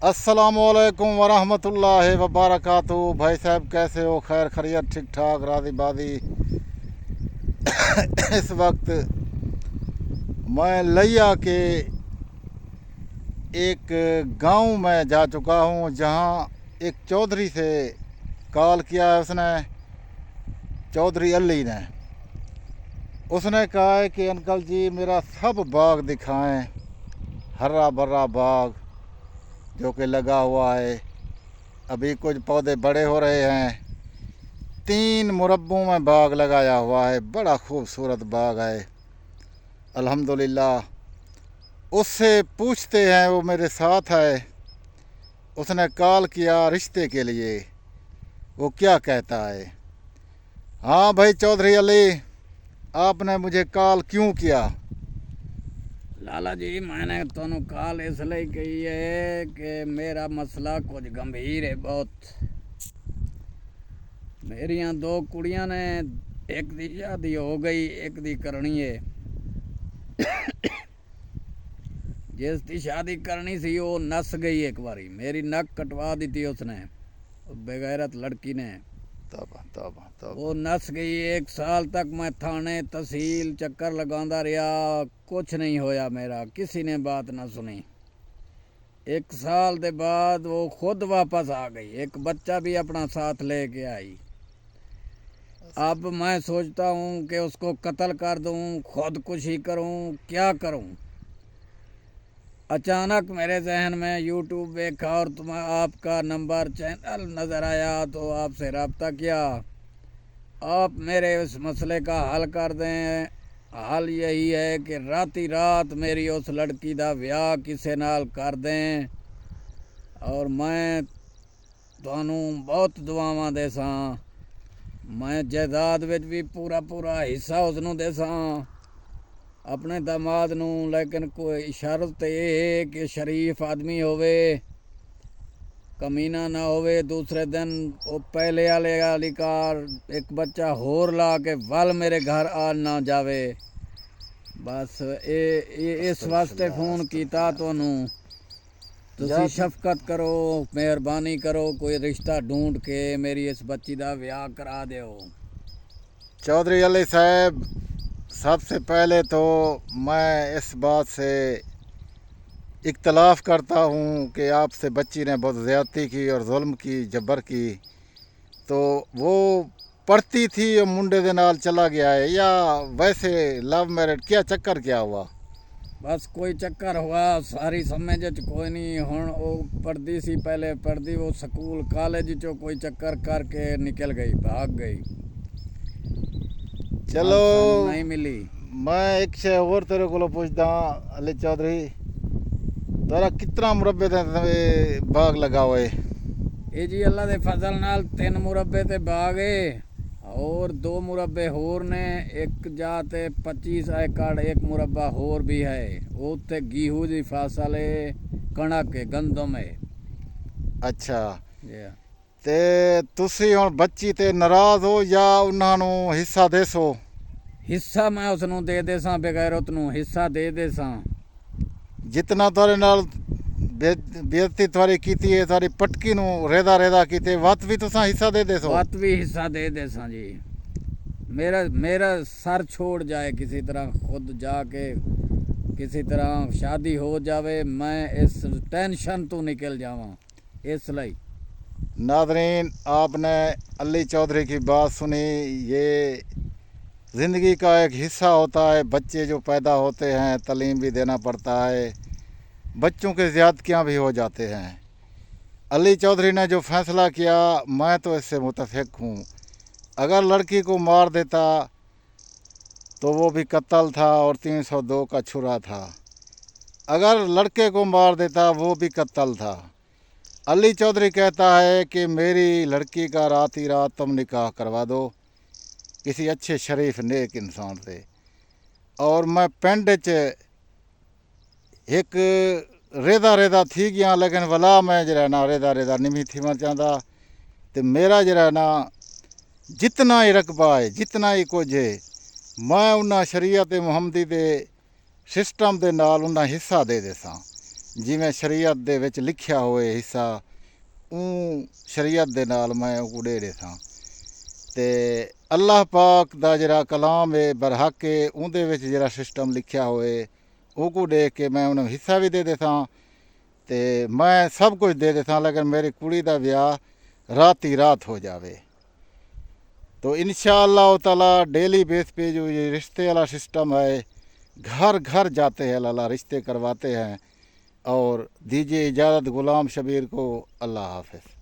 अस्सलामुअलैकुम वरहमतुल्लाहि वबरकातुहू। भाई साहब कैसे हो? खैर खैरियत, ठीक ठाक, राजी बादी। इस वक्त मैं लिया के एक गांव में जा चुका हूं, जहां एक चौधरी से कॉल किया है उसने, चौधरी अली ने। उसने कहा है कि अंकल जी मेरा सब बाग दिखाएं, हरा भरा बाग जो कि लगा हुआ है। अभी कुछ पौधे बड़े हो रहे हैं। 3 मुरब्बों में बाग लगाया हुआ है, बड़ा खूबसूरत बाग है अल्हम्दुलिल्लाह। उससे पूछते हैं, वो मेरे साथ है। उसने कॉल किया रिश्ते के लिए, वो क्या कहता है। हाँ भाई चौधरी अली, आपने मुझे कॉल क्यों किया? लाला जी, मैंने तुहानू कॉल इसलिए की है कि मेरा मसला कुछ गंभीर है बहुत। मेरिया 2 कुड़ियां ने, एक दी शादी हो गई, एक दी करनी है। जिस दी शादी करनी सी वो नस गई एक बारी, मेरी नक कटवा दी थी उसने, बेगैरत लड़की ने। तौबा तौबा तौबा। वो नस गई। 1 साल तक मैं थाने तहसील चक्कर लगांदा रहा, कुछ नहीं होया मेरा, किसी ने बात ना सुनी। 1 साल के बाद वो खुद वापस आ गई, एक बच्चा भी अपना साथ लेके आई। अब मैं सोचता हूँ कि उसको कत्ल कर दूँ, खुदकुशी करूँ, क्या करूँ। अचानक मेरे जहन में यूट्यूब देखा और आपका नंबर चैनल नज़र आया, तो आपसे रब्ता किया। आप मेरे उस मसले का हल कर दें। हल यही है कि राती रात मेरी उस लड़की का विआह किसी नाल कर दें, और मैं तुहानू बहुत दुआवां देसां। मैं जायदाद विच भी पूरा पूरा हिस्सा उसनू देसां, अपने दामाद नू। लेकिन कोई शर्त ये है कि शरीफ आदमी होवे, कमीना ना होवे। दूसरे दिन वो पहले वाली कार एक बच्चा होर ला के वल मेरे घर आ ना जावे। बस इस वास्ते फ़ोन किया तुहानू। तुसी शफकत करो, मेहरबानी करो, कोई रिश्ता ढूंढ के मेरी इस बच्ची का विआह करा दो। चौधरी अली साहब, सबसे पहले तो मैं इस बात से इख्तलाफ करता हूँ कि आपसे बच्ची ने बहुत ज़्यादती की और जुल्म की, जबर की। तो वो पढ़ती थी और मुंडे दे नाल चला गया है, या वैसे लव मैरिज? क्या चक्कर क्या हुआ? बस कोई चक्कर हुआ, सारी समझ कोई नहीं। हुण वो पढ़ती सी, पहले पढ़ती, वो स्कूल कॉलेज चो कोई चक्कर करके निकल गई, भाग गई। चलो नहीं मिली। मैं एक शे और तेरे को पूछदा अली चौधरी, तेरा कितना मुरब्बे दे बाग लगा हुआ है? ये जी अल्लाह के फजल नाल 3 मुरब्बे ते बाग है, और 2 मुरब्बे होर ने। एक जाते 25 एकड़, 1 मुरब्बा होर भी है। उत्ते गेहूं की फसल है, कणक है, गंदम है। अच्छा, Yeah. ते तुसी हुण बच्ची ते नाराज़ हो या उन्हां नू हिस्सा देसो? हिस्सा मैं उसनू दे देसां, बेगैरत नू हिस्सा दे देसां। जितना तुहाडे नाल बेइज्जती तुहारी कीती है, तुहारी पटकी नू रेदा रेदा कीते, वत भी तुसां हिस्सा दे देसो? वत भी हिस्सा दे देसां जी। मेरा मेरा सर छोड़ जाए किसी तरह, खुद जाके किसी तरह शादी हो जावे, मैं इस टेंशन तो निकल जावां, इसलिए। नाज़रीन, आपने अली चौधरी की बात सुनी। ये ज़िंदगी का एक हिस्सा होता है। बच्चे जो पैदा होते हैं, तालीम भी देना पड़ता है, बच्चों के ज़्यादतियाँ भी हो जाते हैं। अली चौधरी ने जो फ़ैसला किया, मैं तो इससे मुतफ़िक हूँ। अगर लड़की को मार देता तो वो भी कत्ल था और 302 का छुरा था। अगर लड़के को मार देता वो भी कत्ल था। अली चौधरी कहता है कि मेरी लड़की का रात ही रात तुम निकाह करवा दो किसी अच्छे शरीफ नेक इंसान से। और मैं पिंड च एक रेदा रेदा थी गया, लेकिन वला मैं जरा ना रेदा रेदा नहीं थी मैं चाहता। तो मेरा जरा ना जितना ही रकबा है, जितना ही कुछ है, मैं उन्हें शरीयत मुहम्मदी दे सिस्टम दे नाल उन्हें हिस्सा दे देसां। ਜਿਵੇਂ ਸ਼ਰੀਅਤ ਦੇ ਵਿੱਚ ਲਿਖਿਆ ਹੋਏ ਹਿੱਸਾ ਉਹ ਸ਼ਰੀਅਤ ਦੇ ਨਾਲ ਮੈਂ ਉਹ ਦੇ ਦੇਸਾਂ। ਤੇ ਅੱਲਾਹ ਪਾਕ ਦਾ ਜਿਹੜਾ ਕਲਾਮ ਹੈ ਬਰਹਕ ਹੈ, ਉਹਦੇ ਵਿੱਚ ਜਿਹੜਾ ਸਿਸਟਮ ਲਿਖਿਆ ਹੋਏ ਉਹ ਕੋ ਦੇਖ ਕੇ ਮੈਂ ਉਹਨਾਂ ਨੂੰ ਹਿੱਸਾ ਵੀ ਦੇ ਦੇਸਾਂ ਤੇ ਮੈਂ ਸਭ ਕੁਝ ਦੇ ਦੇਸਾਂ। ਲੇਕਿਨ ਮੇਰੀ ਕੁੜੀ ਦਾ ਵਿਆਹ ਰਾਤੀ ਰਾਤ ہو جاوے تو انشاءاللہ تعالی ڈیلی بیس پہ جو یہ رشتے والا سسٹم ہے گھر گھر جاتے ہیں اللہ رشتے کرواتے ہیں۔ اور دیجیے اجازت غلام شبیر کو، اللہ حافظ۔